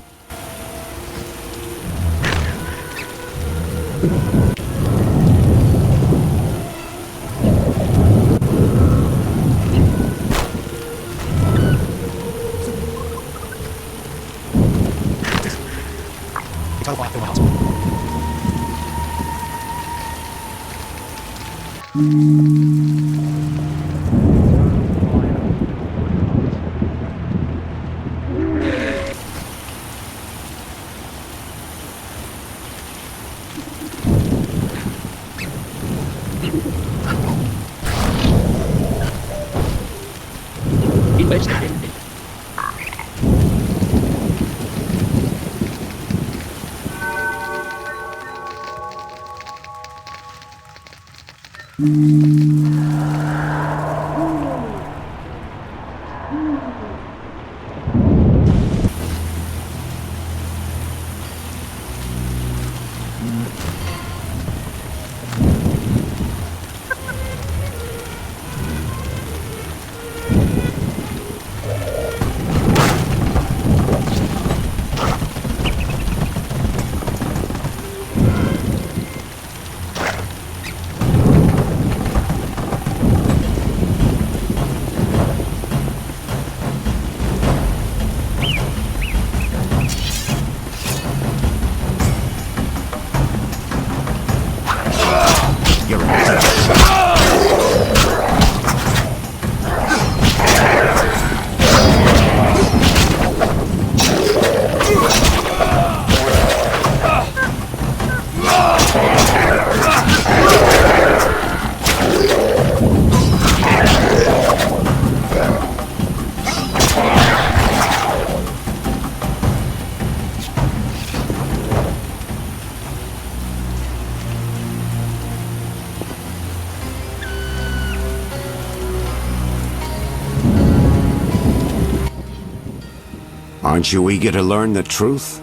S10: Aren't you eager to learn the truth?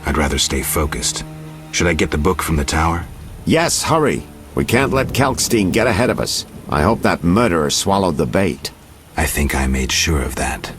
S2: I'd rather stay focused. Should I get the book from the tower?
S10: Yes, hurry. We can't let Kalkstein get ahead of us. I hope that murderer swallowed the bait.
S2: I think I made sure of that.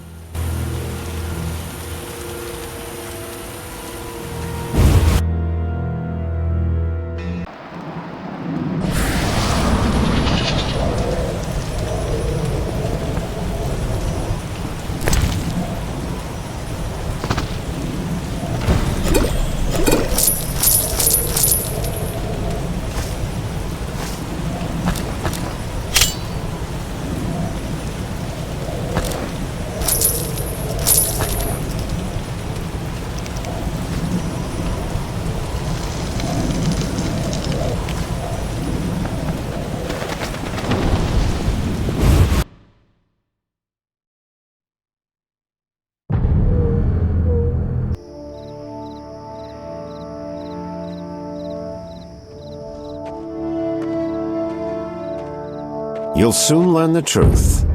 S10: You'll soon learn the truth.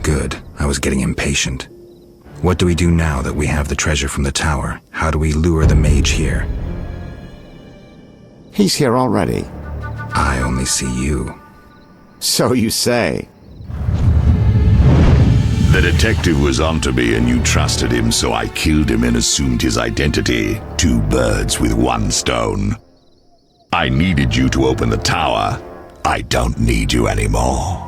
S2: Good. I was getting impatient. What do we do now that we have the treasure from the tower? How do we lure the mage here?
S10: He's here already.
S2: I only see you.
S10: So you say.
S20: The detective was onto me and you trusted him, so I killed him and assumed his identity. 2 birds with 1 stone. I needed you to open the tower. I don't need you anymore.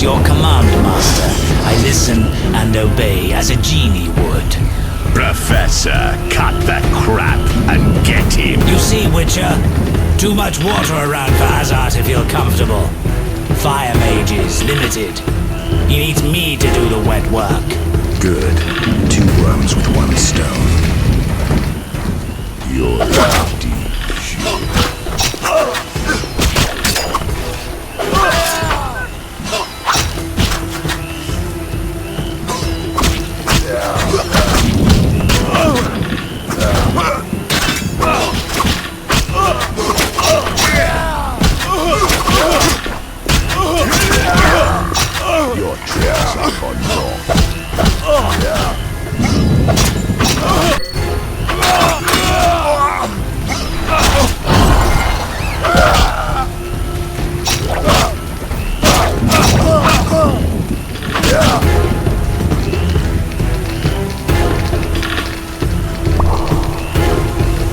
S21: Your command, Master. I listen and obey as a genie would.
S20: Professor, cut that crap and get him.
S21: You see, Witcher? Too much water around for Hazard to feel comfortable. Fire mage is limited. He needs me to do the wet work.
S2: Good. 2 worms with 1 stone.
S20: You're empty shit. Your tricks are for naught.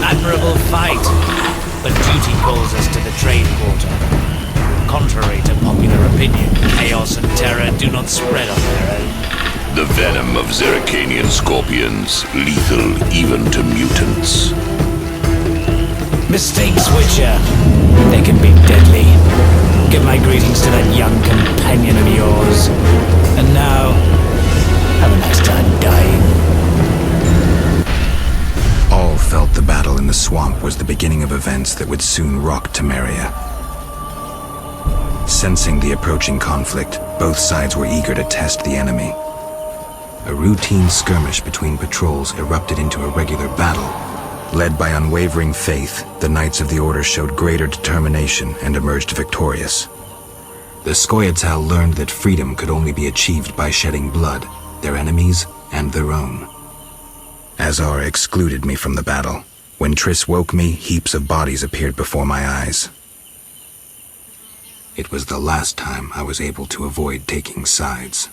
S21: Admirable fight, but duty calls us to the trade quarter. Contrary to popular opinion, chaos and terror do not spread on their own.
S20: The venom of Zerrikanian scorpions, lethal even to mutants.
S21: Mistakes, Witcher. They can be deadly. Give my greetings to that young companion of yours. And now, have a nice time dying.
S2: All felt the battle in the swamp was the beginning of events that would soon rock Temeria. Sensing the approaching conflict, both sides were eager to test the enemy. A routine skirmish between patrols erupted into a regular battle. Led by unwavering faith, the Knights of the Order showed greater determination and emerged victorious. The Scoia'tael learned that freedom could only be achieved by shedding blood, their enemies and their own. Azar excluded me from the battle. When Triss woke me, heaps of bodies appeared before my eyes. It was the last time I was able to avoid taking sides.